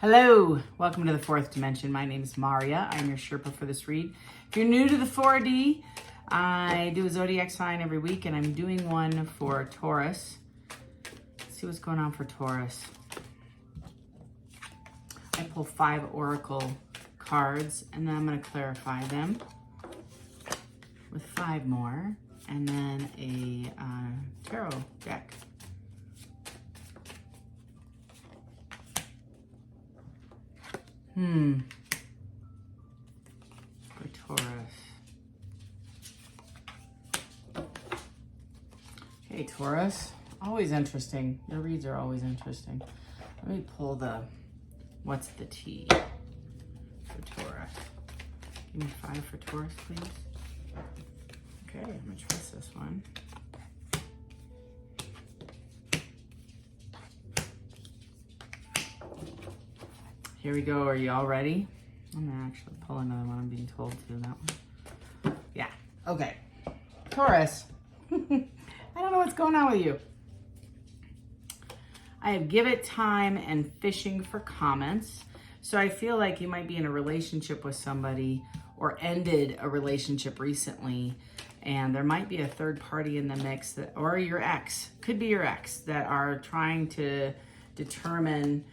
Hello, welcome to the fourth dimension. My name is Maria. I'm your Sherpa for this read. If you're new to the 4D, I do a zodiac sign every week, and I'm doing one for Taurus. Let's see what's going on for Taurus. I pull 5 oracle cards, and then I'm going to clarify them with 5 more, and then a tarot deck. For Taurus. Hey, Taurus. Always interesting. Your reads are always interesting. Let me pull what's the tea for Taurus? Give me 5 for Taurus, please. Okay, I'm going to trust this one. Here we go. Are you all ready? I'm gonna actually pull another one. I'm being told to that one. Yeah. Okay. Taurus. I don't know what's going on with you. I have give it time and fishing for comments. So I feel like you might be in a relationship with somebody or ended a relationship recently, and there might be a third party in the mix or your ex, could be your ex, that are trying to determine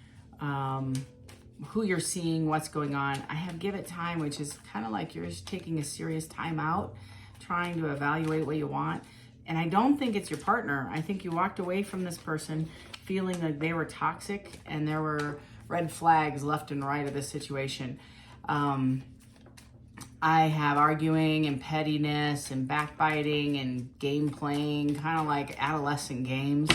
who you're seeing, what's going on. I have give it time, which is kind of like you're just taking a serious time out, trying to evaluate what you want. And I don't think it's your partner. I think you walked away from this person feeling like they were toxic and there were red flags left and right of the situation. I have arguing and pettiness and backbiting and game playing, kind of like adolescent games,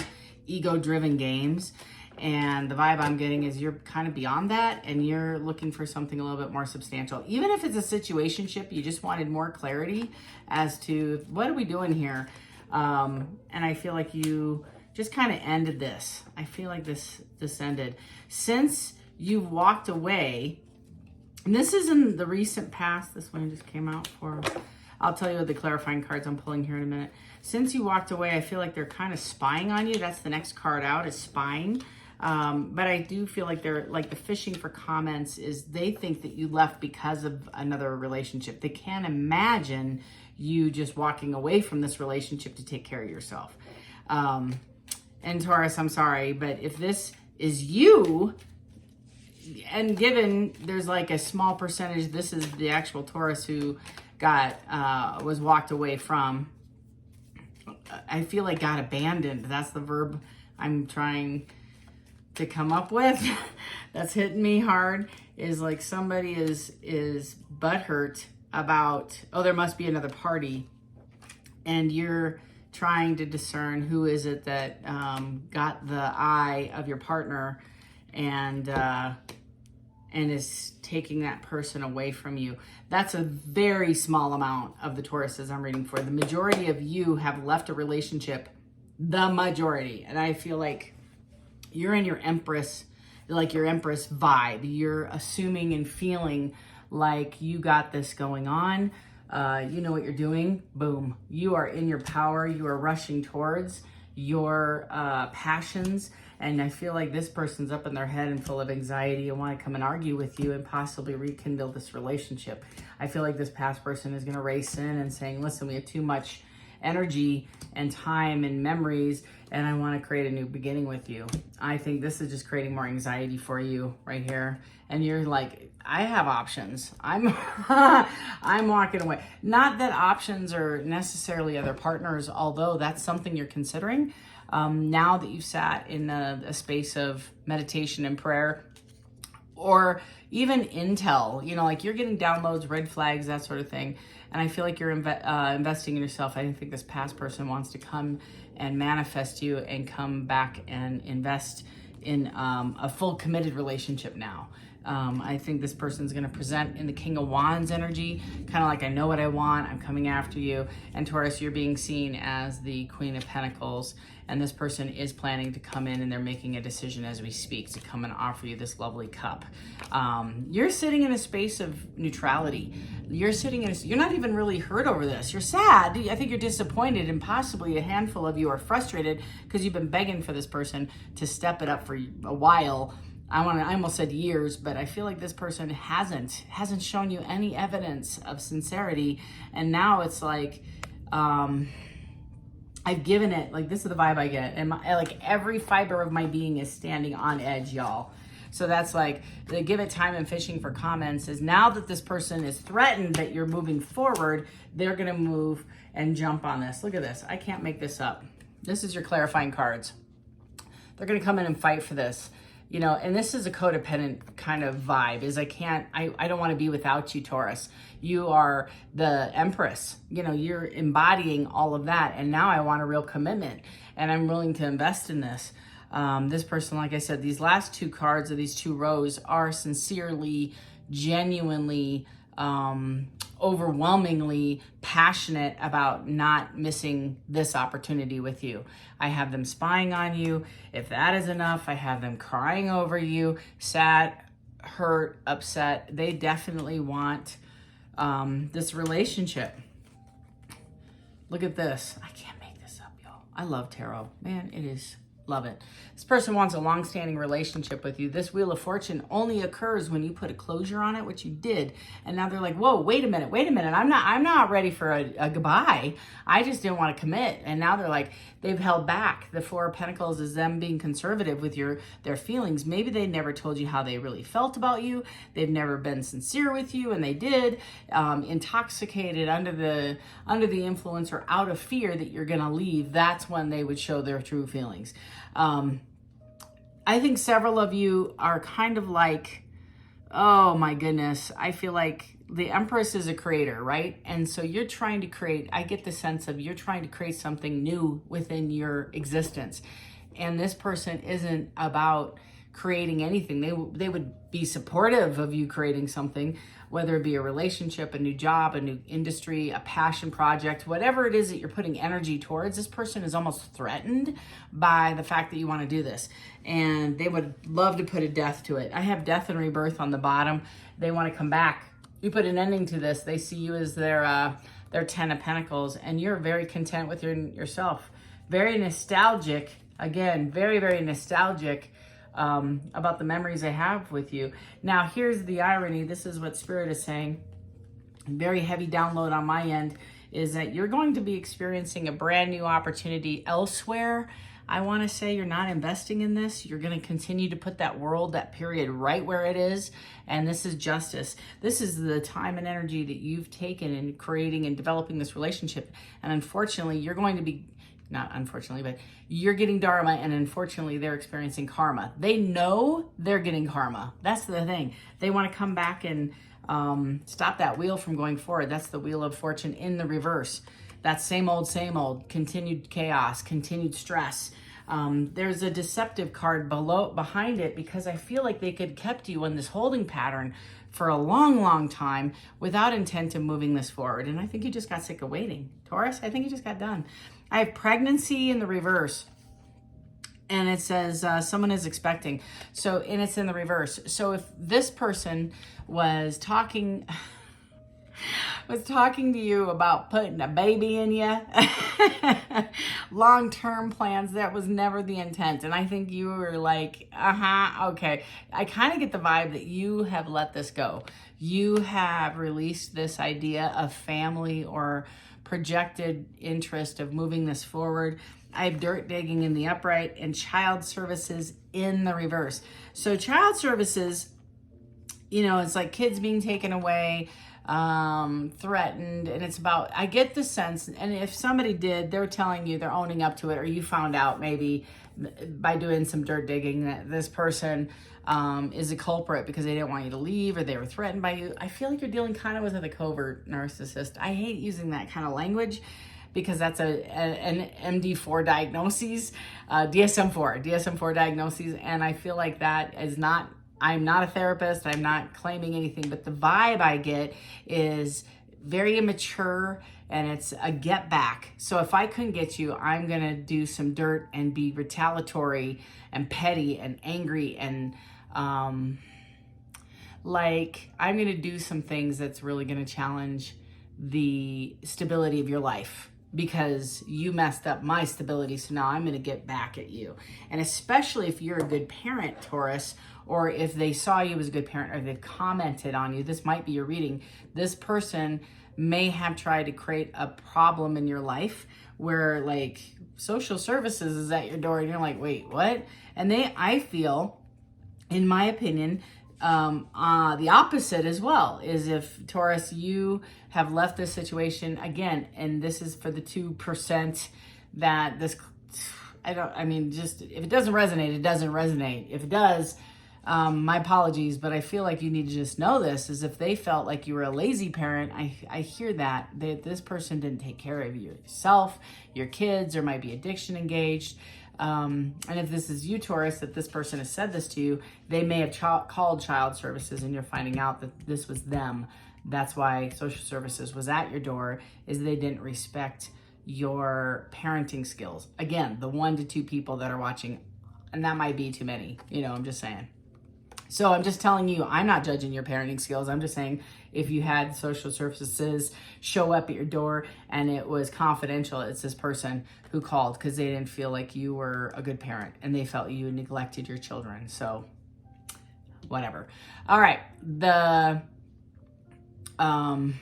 ego-driven games. And the vibe I'm getting is you're kind of beyond that and you're looking for something a little bit more substantial. Even if it's a situationship, you just wanted more clarity as to what are we doing here? And I feel like you just kind of ended this. I feel like this ended. Since you walked away, and this is in the recent past, this one just came out for, I'll tell you the clarifying cards I'm pulling here in a minute. Since you walked away, I feel like they're kind of spying on you. That's the next card out, is spying. But I do feel like they're like the fishing for comments is they think that you left because of another relationship. They can't imagine you just walking away from this relationship to take care of yourself. And Taurus, I'm sorry, but if this is you, and given there's like a small percentage, this is the actual Taurus who was walked away from, I feel like got abandoned. That's the verb I'm trying to come up with. That's hitting me hard, is like somebody is butthurt about, oh, there must be another party, and you're trying to discern who is it that got the eye of your partner and is taking that person away from you. That's a very small amount of the Tauruses I'm reading for. The majority of you have left a relationship, the majority, and I feel like you're in your Empress, like your Empress vibe. You're assuming and feeling like you got this going on. You know what you're doing. Boom. You are in your power. You are rushing towards your passions. And I feel like this person's up in their head and full of anxiety and want to come and argue with you and possibly rekindle this relationship. I feel like this past person is going to race in and saying, listen, we have too much energy and time and memories, and I want to create a new beginning with you. I think this is just creating more anxiety for you right here. And you're like, I have options. I'm I'm walking away. Not that options are necessarily other partners, although that's something you're considering. Now that you've sat in a space of meditation and prayer, or even intel, like you're getting downloads, red flags, that sort of thing. And I feel like you're investing in yourself. I think this past person wants to come and manifest you and come back and invest in a full committed relationship now. I think this person's going to present in the King of Wands energy, kind of like, I know what I want, I'm coming after you. And Taurus, you're being seen as the Queen of Pentacles, and this person is planning to come in, and they're making a decision as we speak to come and offer you this lovely cup. You're sitting in a space of neutrality. You're not even really hurt over this. You're sad. I think you're disappointed, and possibly a handful of you are frustrated because you've been begging for this person to step it up for a while. I almost said years, but I feel like this person hasn't shown you any evidence of sincerity. And now it's like, I've given it, like, this is the vibe I get. And like every fiber of my being is standing on edge, y'all. So that's like, the give it time and fishing for comments is now that this person is threatened that you're moving forward, they're going to move and jump on this. Look at this. I can't make this up. This is your clarifying cards. They're going to come in and fight for this. You know, and this is a codependent kind of vibe, is I don't want to be without you, Taurus. You are the empress. You know, you're embodying all of that. And now I want a real commitment, and I'm willing to invest in this. This person, like I said, these last two cards of these two rows are sincerely, genuinely, overwhelmingly passionate about not missing this opportunity with you. I have them spying on you. If that is enough, I have them crying over you, sad, hurt, upset. They definitely want this relationship. Look at this. I can't make this up, y'all. I love tarot. Man, it is. Love it. This person wants a long-standing relationship with you. This Wheel of Fortune only occurs when you put a closure on it, which you did. And now they're like, whoa, wait a minute. I'm not ready for a goodbye. I just didn't want to commit. And now they're like, they've held back. The Four of Pentacles is them being conservative with their feelings. Maybe they never told you how they really felt about you. They've never been sincere with you, and they did. Intoxicated under the influence or out of fear that you're going to leave. That's when they would show their true feelings. I think several of you are kind of like, oh my goodness, I feel like the Empress is a creator, right? And so you're trying to create, I get the sense of you're trying to create something new within your existence. And this person isn't about creating anything. They would be supportive of you creating something, whether it be a relationship, a new job, a new industry, a passion project, whatever it is that you're putting energy towards. This person is almost threatened by the fact that you want to do this, and they would love to put a death to it. I have death and rebirth on the bottom. They want to come back. You put an ending to this. They see you as their Ten of Pentacles, and you're very content with yourself. Very nostalgic. Again, very, very nostalgic about the memories I have with you. Now, here's the irony. This is what Spirit is saying. Very heavy download on my end is that you're going to be experiencing a brand new opportunity elsewhere. I want to say you're not investing in this. You're going to continue to put that period right where it is. And this is justice. This is the time and energy that you've taken in creating and developing this relationship. And unfortunately, you're going to be, not unfortunately, but you're getting dharma, and unfortunately they're experiencing karma. They know they're getting karma. That's the thing. They want to come back and stop that wheel from going forward. That's the Wheel of Fortune in the reverse. That's same old, continued chaos, continued stress. There's a deceptive card behind it, because I feel like they could kept you in this holding pattern for a long, long time without intent of moving this forward. And I think you just got sick of waiting. Taurus, I think you just got done. I have pregnancy in the reverse, and it says someone is expecting. So, and it's in the reverse. So if this person was talking to you about putting a baby in you, long-term plans, that was never the intent. And I think you were like, okay. I kind of get the vibe that you have let this go. You have released this idea of family or projected interest of moving this forward. I have dirt digging in the upright and child services in the reverse. So child services, it's like kids being taken away, threatened, and it's about, I get the sense, and if somebody did, they're telling you, they're owning up to it, or you found out maybe by doing some dirt digging that this person is a culprit because they didn't want you to leave, or they were threatened by you. I feel like you're dealing kind of with a covert narcissist. I hate using that kind of language because that's an MD4 diagnosis, DSM4 diagnosis, and I feel like that is not, I'm not a therapist, I'm not claiming anything, but the vibe I get is very immature, and it's a get back. So if I couldn't get you, I'm gonna do some dirt and be retaliatory and petty and angry, and I'm gonna do some things that's really gonna challenge the stability of your life, because you messed up my stability, so now I'm gonna get back at you. And especially if you're a good parent, Taurus, or if they saw you as a good parent, or they've commented on you, this might be your reading. This person may have tried to create a problem in your life where like social services is at your door and you're like, wait, what? And I feel, in my opinion, the opposite as well is if, Taurus, you have left this situation again, and this is for the 2% that this, just if it doesn't resonate, it doesn't resonate. If it does, my apologies, but I feel like you need to just know this, is if they felt like you were a lazy parent, I hear that this person didn't take care of yourself, your kids, or might be addiction engaged. And if this is you, Taurus, that this person has said this to you, they may have called child services and you're finding out that this was them. That's why social services was at your door, is they didn't respect your parenting skills. Again, the 1 to 2 people that are watching, and that might be too many, I'm just saying. So I'm just telling you, I'm not judging your parenting skills. I'm just saying, if you had social services show up at your door and it was confidential, it's this person who called because they didn't feel like you were a good parent and they felt you neglected your children. So whatever. All right. The cards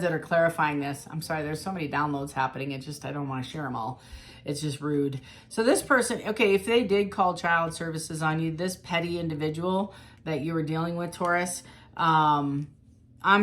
that are clarifying this, I'm sorry, there's so many downloads happening. I don't want to share them all. It's just rude. So this person, okay, if they did call child services on you, this petty individual that you were dealing with, Taurus, I'm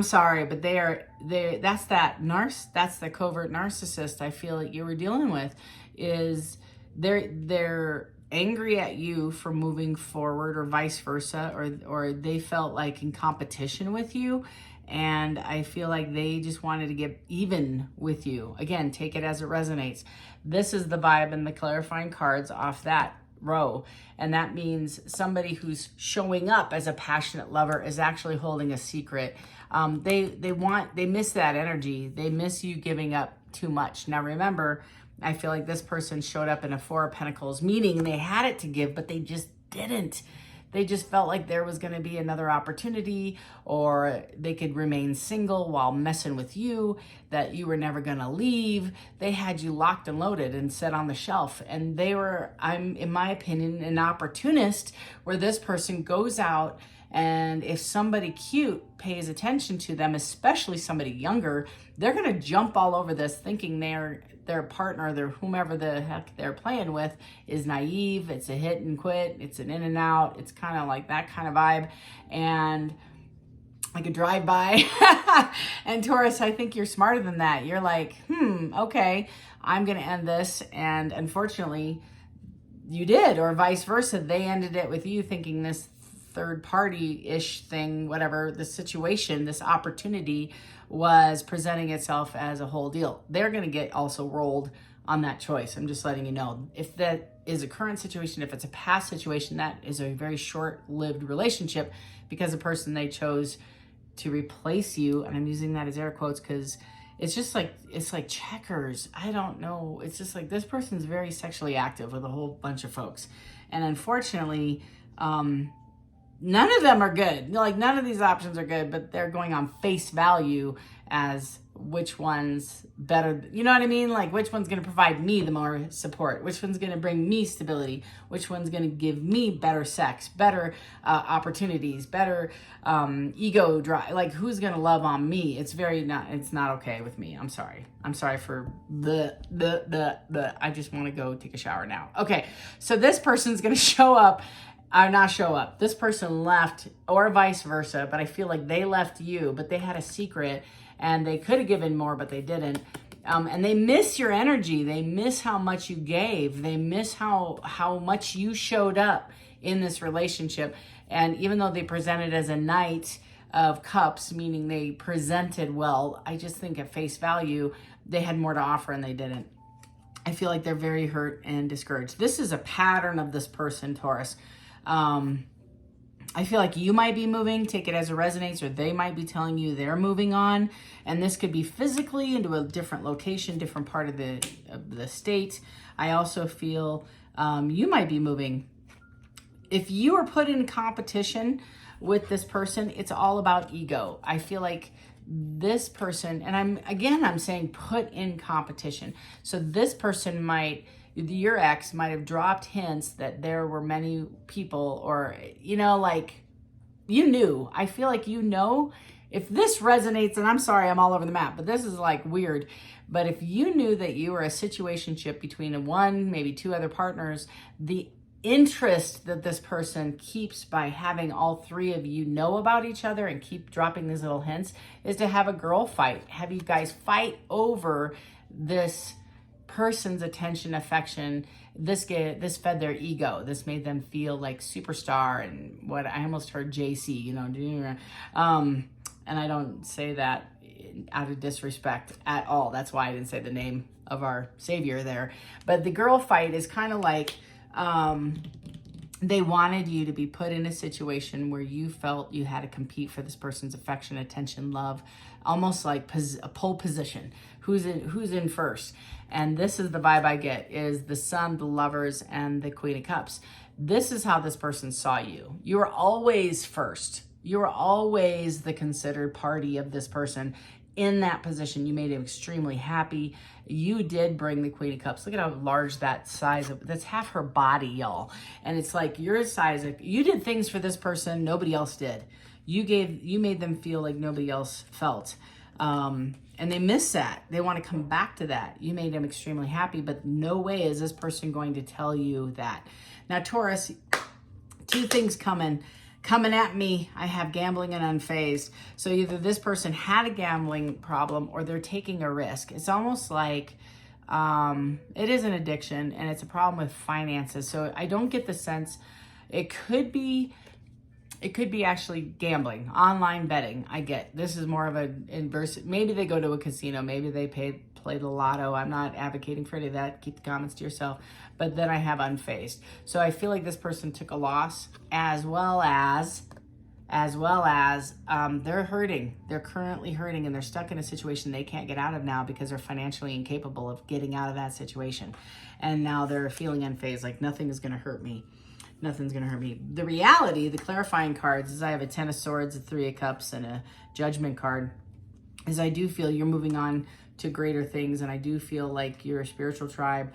sorry, but that's the covert narcissist I feel like you were dealing with, is they're angry at you for moving forward, or vice versa, or they felt like in competition with you. And I feel like they just wanted to get even with you. Again, take it as it resonates. This is the vibe and the clarifying cards off that row. And that means somebody who's showing up as a passionate lover is actually holding a secret. They miss that energy. They miss you giving up too much. Now remember, I feel like this person showed up in a 4 of Pentacles, meaning they had it to give, but they just didn't. They just felt like there was going to be another opportunity, or they could remain single while messing with you, that you were never going to leave. They had you locked and loaded and set on the shelf. And they were, in my opinion, an opportunist, where this person goes out, and if somebody cute pays attention to them, especially somebody younger, they're going to jump all over this thinking their partner, their whomever the heck they're playing with, is naive. It's a hit and quit. It's an in and out. It's kind of like that kind of vibe. And like a drive-by. And Taurus, I think you're smarter than that. You're like, okay, I'm going to end this. And unfortunately, you did, or vice versa. They ended it with you thinking this third party-ish thing, whatever, the situation, this opportunity was presenting itself as a whole deal. They're going to get also rolled on that choice. I'm just letting you know. If that is a current situation, if it's a past situation, that is a very short-lived relationship, because the person they chose to replace you, and I'm using that as air quotes because it's just like, it's like checkers. I don't know. It's just like this person's very sexually active with a whole bunch of folks. And unfortunately, none of them are good. Like, none of these options are good, but they're going on face value as which one's better. You know what I mean? Like, which one's going to provide me the more support? Which one's going to bring me stability? Which one's going to give me better sex, better opportunities, better ego drive? Like, who's going to love on me? It's not okay with me. I'm sorry. I'm sorry for I just want to go take a shower now. Okay. So this person's going to show up. Not show up. This person left, or vice versa, but I feel like they left you, but they had a secret and they could have given more, but they didn't. And they miss your energy. They miss how much you gave. They miss how much you showed up in this relationship. And even though they presented as a Knight of Cups, meaning they presented well, I just think at face value, they had more to offer and they didn't. I feel like they're very hurt and discouraged. This is a pattern of this person, Taurus. I feel like you might be moving, take it as it resonates, or they might be telling you they're moving on. And this could be physically into a different location, different part of the state. I also feel you might be moving. If you are put in competition with this person, it's all about ego. I feel like this person, and I'm saying put in competition. So this person might, your ex might have dropped hints that there were many people, or, you know, like, you knew. I feel like you know. If this resonates, and I'm sorry, I'm all over the map, but this is like weird. But if you knew that you were a situationship between one, maybe two other partners, the interest that this person keeps by having all three of you know about each other and keep dropping these little hints is to have a girl fight. Have you guys fight over this person's attention, affection. This fed their ego. This made them feel like superstar, and what I almost heard JC, you know, and I don't say that out of disrespect at all. That's why I didn't say the name of our savior there. But the girl fight is kind of like, they wanted you to be put in a situation where you felt you had to compete for this person's affection, attention, love, almost like a pole position. Who's in first? And this is the vibe I get, is the Sun, the Lovers, and the Queen of Cups. This is how this person saw you. You were always first. You were always the considered party of this person. In that position, you made him extremely happy. You did bring the Queen of Cups. Look at how large that size of, that's half her body, y'all. And it's like your size, you did things for this person nobody else did. You made them feel like nobody else felt. And they miss that. They want to come back to that. You made them extremely happy, but no way is this person going to tell you that. Now, Taurus, two things coming at me. I have gambling and unfazed. So either this person had a gambling problem or they're taking a risk. It's almost like it is an addiction and it's a problem with finances. So I don't get the sense, it could be actually gambling, online betting. I get this is more of an inverse. Maybe they go to a casino. Maybe they play the lotto. I'm not advocating for any of that. Keep the comments to yourself. But then I have unfazed. So I feel like this person took a loss, as well as they're hurting. They're currently hurting, and they're stuck in a situation they can't get out of now because they're financially incapable of getting out of that situation. And now they're feeling unfazed, like nothing is going to hurt me. Nothing's going to hurt me. The reality, the clarifying cards, is I have a 10 of Swords, a 3 of Cups, and a Judgment card, is I do feel you're moving on to greater things, and I do feel like your spiritual tribe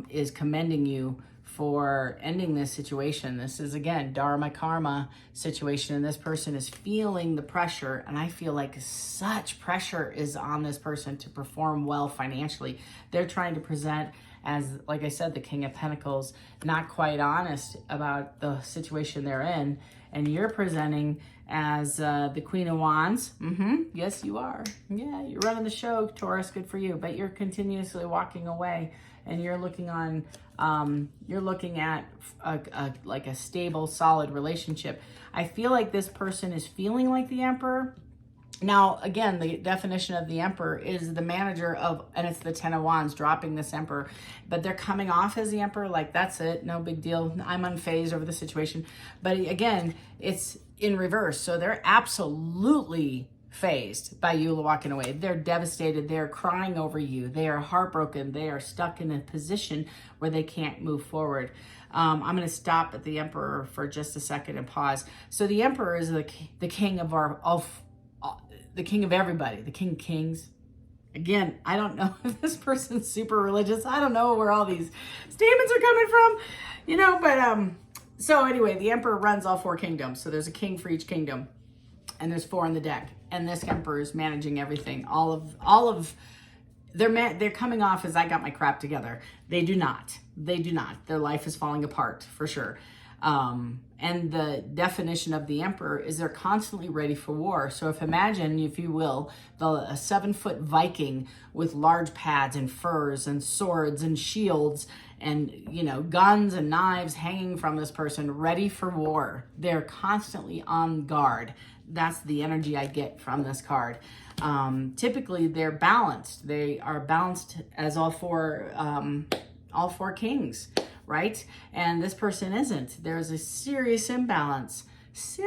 is commending you for ending this situation. This is, again, Dharma Karma situation, and this person is feeling the pressure, and I feel like such pressure is on this person to perform well financially. They're trying to present as, like I said, the King of Pentacles, not quite honest about the situation they're in, and you're presenting as the Queen of Wands. Yes, you are. Yeah, you're running the show, Taurus. Good for you. But you're continuously walking away, and you're looking on. You're looking at like a stable, solid relationship. I feel like this person is feeling like the Emperor. Now, again, the definition of the Emperor is the manager of, and it's the 10 of Wands dropping this Emperor, but they're coming off as the Emperor, like that's it, no big deal. I'm unfazed over the situation. But again, it's in reverse. So they're absolutely phased by you walking away. They're devastated. They're crying over you. They are heartbroken. They are stuck in a position where they can't move forward. I'm going to stop at the Emperor for just a second and pause. So the Emperor is the king of the king of everybody, the King of Kings. Again, I don't know if this person's super religious. I don't know where all these statements are coming from, you know, but so anyway, the Emperor runs all 4 kingdoms. So there's a king for each kingdom, and there's 4 in the deck. And this Emperor is managing everything. They're coming off as I got my crap together. They do not. They do not. Their life is falling apart for sure. And the definition of the Emperor is they're constantly ready for war. So imagine, if you will, a 7-foot Viking with large pads and furs and swords and shields and, you know, guns and knives hanging from this person, ready for war. They're constantly on guard. That's the energy I get from this card. Typically, they're balanced. They are balanced as all four kings. Right? And this person isn't. There's a serious imbalance. So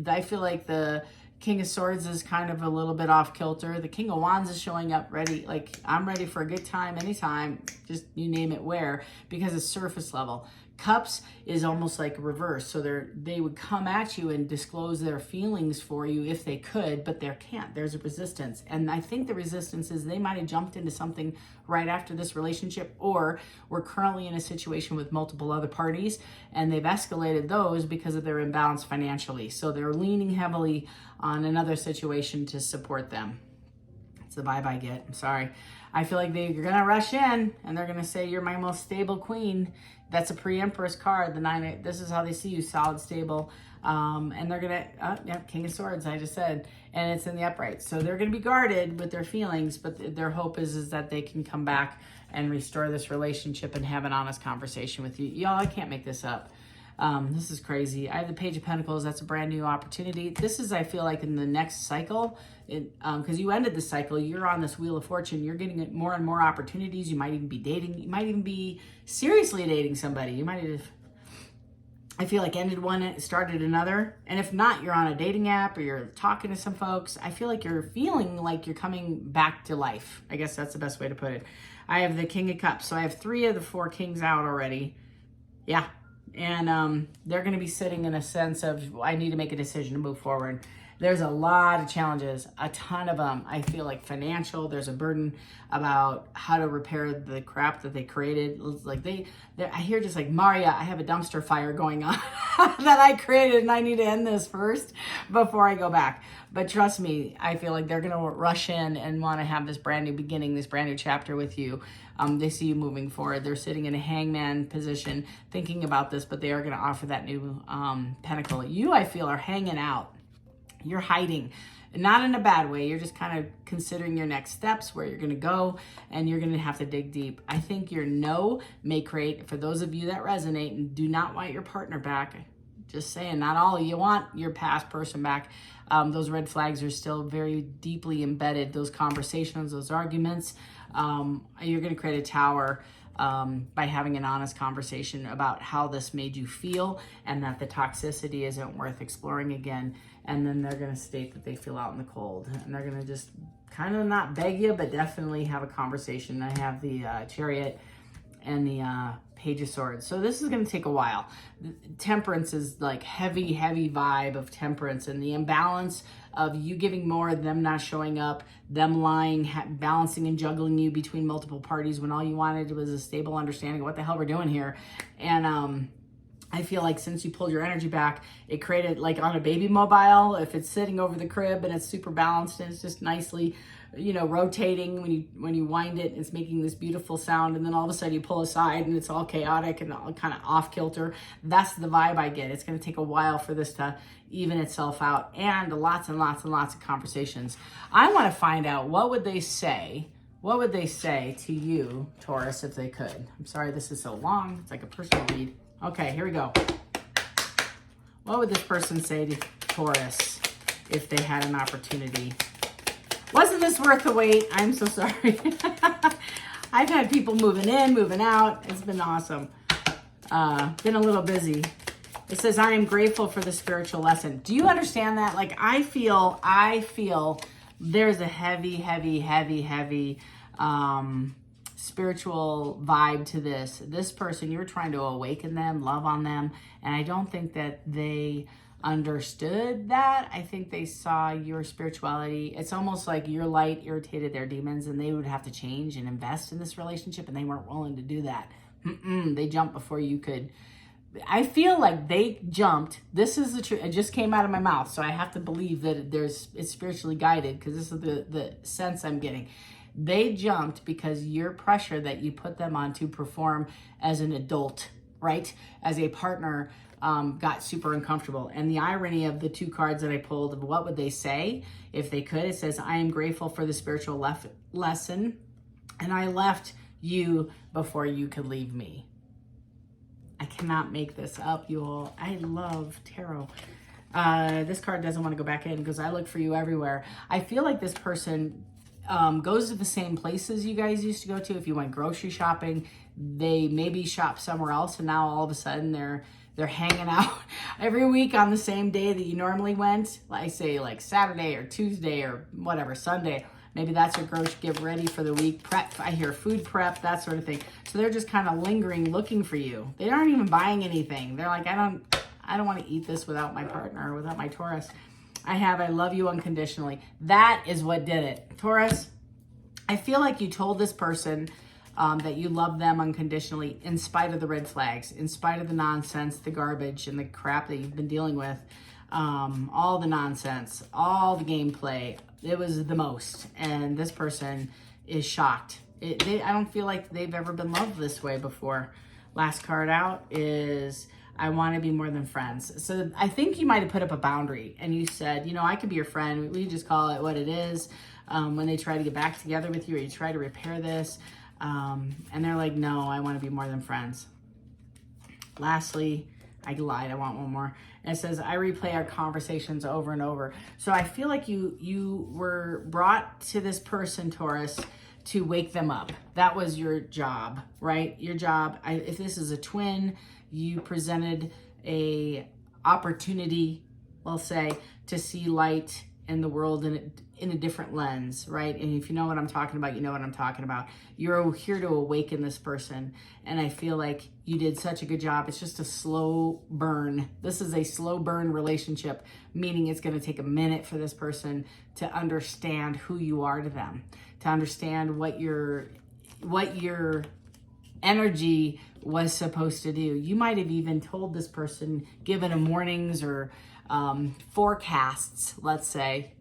I feel like the King of Swords is kind of a little bit off kilter. The King of Wands is showing up ready. Like, I'm ready for a good time anytime. Just you name it where. Because it's surface level. Cups is almost like reverse. So they would come at you and disclose their feelings for you if they could, but they can't. There's a resistance. And I think the resistance is they might have jumped into something right after this relationship, or we're currently in a situation with multiple other parties and they've escalated those because of their imbalance financially. So they're leaning heavily on another situation to support them. It's the vibe I get. I'm sorry. I feel like you're going to rush in and they're going to say, you're my most stable queen. That's a pre-empress card. The 9, this is how they see you, solid, stable. And they're going to, King of Swords, I just said, and it's in the upright. So they're going to be guarded with their feelings, but their hope is that they can come back and restore this relationship and have an honest conversation with you. Y'all, I can't make this up. This is crazy. I have the Page of Pentacles. That's a brand new opportunity. This is, I feel like, in the next cycle, because you ended the cycle, you're on this Wheel of Fortune. You're getting more and more opportunities. You might even be dating. You might even be seriously dating somebody. You might have, I feel like, ended one, started another. And if not, you're on a dating app or you're talking to some folks. I feel like you're feeling like you're coming back to life. I guess that's the best way to put it. I have the King of Cups. So I have 3 of the 4 kings out already. Yeah. And they're going to be sitting in a sense of, I need to make a decision to move forward. There's a lot of challenges, a ton of them. I feel like financial, there's a burden about how to repair the crap that they created. Like I hear just like, Maria, I have a dumpster fire going on that I created and I need to end this first before I go back. But trust me, I feel like they're going to rush in and want to have this brand new beginning, this brand new chapter with you. They see you moving forward. They're sitting in a hangman position thinking about this, but they are going to offer that new pentacle. You, I feel, are hanging out. You're hiding, not in a bad way. You're just kind of considering your next steps, where you're going to go, and you're going to have to dig deep. I think your no may create, for those of you that resonate and do not want your partner back, just saying, not all, you want your past person back. Those red flags are still very deeply embedded. Those conversations, those arguments, you're going to create a tower by having an honest conversation about how this made you feel and that the toxicity isn't worth exploring again. And then they're going to state that they feel out in the cold, and they're going to just kind of not beg you, but definitely have a conversation. I have the Chariot and the Page of Swords. So this is going to take a while. Temperance is like heavy vibe of temperance, and the imbalance of you giving more, them not showing up, them lying, balancing and juggling you between multiple parties when all you wanted was a stable understanding of what the hell we're doing here. And I feel like since you pulled your energy back, it created, like on a baby mobile, if it's sitting over the crib and it's super balanced and it's just nicely, rotating, when you wind it, it's making this beautiful sound, and then all of a sudden you pull aside and it's all chaotic and all kind of off kilter. That's the vibe I get. It's going to take a while for this to even itself out, and lots and lots and lots of conversations. I want to find out, what would they say to you, Taurus, if they could? I'm sorry this is so long. It's like a personal read. Okay, here we go. What would this person say to Taurus if they had an opportunity? Wasn't this worth the wait? I'm so sorry. I've had people moving in, moving out. It's been awesome. Been a little busy. It says, I am grateful for the spiritual lesson. Do you understand that? Like, I feel there's a heavy spiritual vibe to this. This person, you're trying to awaken them, love on them, and I don't think that they understood that. I think they saw your spirituality. It's almost like your light irritated their demons, and they would have to change and invest in this relationship, and they weren't willing to do that. They jumped before you could. I feel like they jumped. This is the truth. It just came out of my mouth, so I have to believe that it's spiritually guided, because this is the sense I'm getting. They jumped because your pressure that you put them on to perform as an adult, right? As a partner, got super uncomfortable. And the irony of the 2 cards that I pulled, of what would they say if they could? It says, I am grateful for the spiritual lesson, and I left you before you could leave me. I cannot make this up, you all. I love tarot. This card doesn't want to go back in because I look for you everywhere. I feel like this person goes to the same places you guys used to go to. If you went grocery shopping, they maybe shop somewhere else, and now all of a sudden they're hanging out every week on the same day that you normally went. I say like Saturday or Tuesday or whatever, Sunday. Maybe that's your gross get ready for the week. Prep, I hear food prep, that sort of thing. So they're just kind of lingering, looking for you. They aren't even buying anything. They're like, I don't want to eat this without my partner, without my Taurus. I love you unconditionally. That is what did it. Taurus, I feel like you told this person that you love them unconditionally in spite of the red flags, in spite of the nonsense, the garbage, and the crap that you've been dealing with. All the nonsense, all the gameplay. It was the most. And this person is shocked. I don't feel like they've ever been loved this way before. Last card out is, I want to be more than friends. So I think you might have put up a boundary and you said, I could be your friend. We just call it what it is. When they try to get back together with you or you try to repair this. And they're like, no, I want to be more than friends. Lastly, I lied. I want one more. And it says, I replay our conversations over and over. So I feel like you were brought to this person, Taurus, to wake them up. That was your job, right? Your job. If this is a twin, you presented a opportunity, we'll say, to see light in the world in a different lens, right? And if you know what I'm talking about, you know what I'm talking about. You're here to awaken this person. And I feel like you did such a good job. It's just a slow burn. This is a slow burn relationship, meaning it's going to take a minute for this person to understand who you are to them, to understand what your energy was supposed to do. You might have even told this person, given a mornings or forecasts, let's say.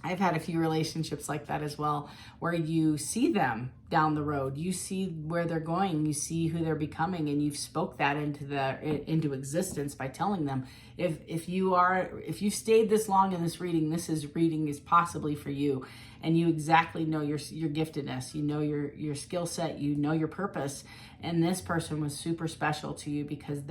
I've had a few relationships like that as well, where you see them down the road, you see where they're going, you see who they're becoming, and you've spoke that into existence by telling them, if you stayed this long in this reading is possibly for you, and you exactly know your giftedness, you know your skill set, you know your purpose, and this person was super special to you because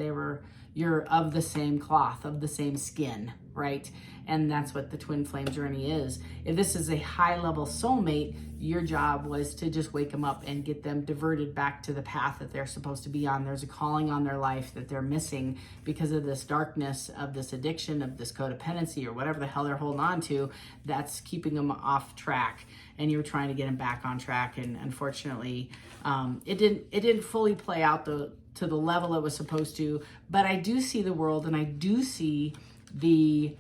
you're of the same cloth, of the same skin, right? And that's what the twin flame journey is. If this is a high-level soulmate, your job was to just wake them up and get them diverted back to the path that they're supposed to be on. There's a calling on their life that they're missing because of this darkness, of this addiction, of this codependency, or whatever the hell they're holding on to, that's keeping them off track. And you were trying to get them back on track. And unfortunately, it didn't fully play out to the level it was supposed to. But I do see the world, and I do see the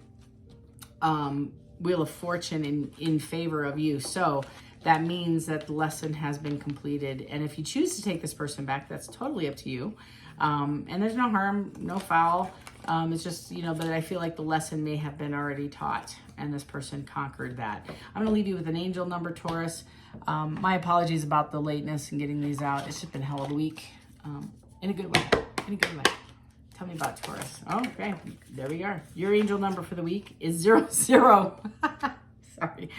Wheel of Fortune in favor of you. So that means that the lesson has been completed. And if you choose to take this person back, that's totally up to you. And there's no harm, no foul. It's just, but I feel like the lesson may have been already taught and this person conquered that. I'm going to leave you with an angel number, Taurus. My apologies about the lateness in getting these out. It's just been a hell of a week. In a good way. In a good way. Tell me about Taurus. Okay, there we are. Your angel number for the week is 00. Sorry.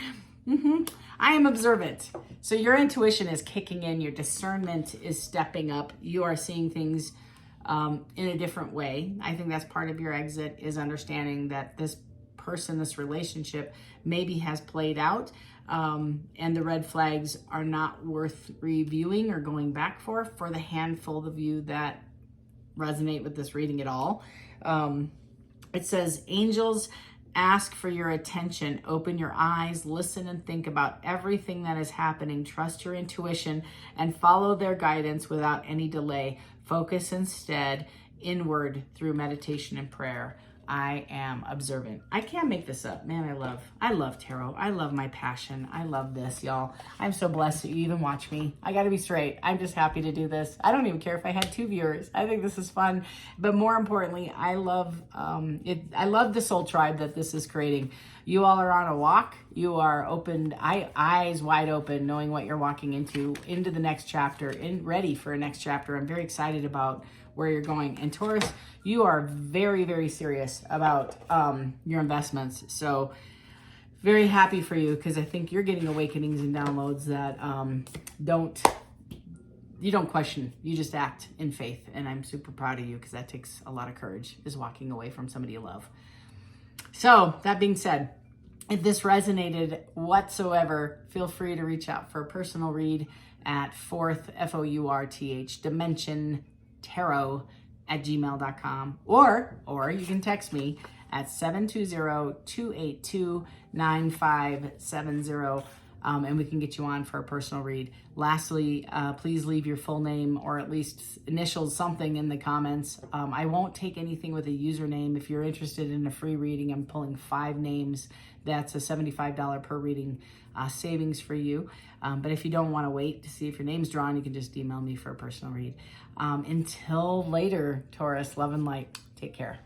I am observant. So your intuition is kicking in. Your discernment is stepping up. You are seeing things in a different way. I think that's part of your exit, is understanding that this person, this relationship maybe has played out, and the red flags are not worth reviewing or going back for the handful of you that resonate with this reading at all. It says, angels ask for your attention. Open your eyes, listen, and think about everything that is happening. Trust your intuition and follow their guidance without any delay. Focus instead inward through meditation and prayer. I am observant. I can't make this up. Man, I love tarot. I love my passion. I love this, y'all. I'm so blessed that you even watch me. I got to be straight. I'm just happy to do this. I don't even care if I had 2 viewers. I think this is fun. But more importantly, I love it. I love the soul tribe that this is creating. You all are on a walk. You are open, eyes wide open, knowing what you're walking into the next chapter, ready for a next chapter. I'm very excited about where you're going. And Taurus, you are very, very serious about your investments. So very happy for you, because I think you're getting awakenings and downloads that you don't question. You just act in faith. And I'm super proud of you, because that takes a lot of courage, is walking away from somebody you love. So that being said, if this resonated whatsoever, feel free to reach out for a personal read at fourth, F-O-U-R-T-H, dimension tarot@gmail.com, or you can text me at 720-282-9570. and we can get you on for a personal read. Lastly, please leave your full name or at least initials, something in the comments. I won't take anything with a username. If you're interested in a free reading, I'm pulling 5 names. That's a $75 per reading savings for you. But if you don't want to wait to see if your name's drawn, you can just email me for a personal read. Until later, Taurus, love and light. Take care.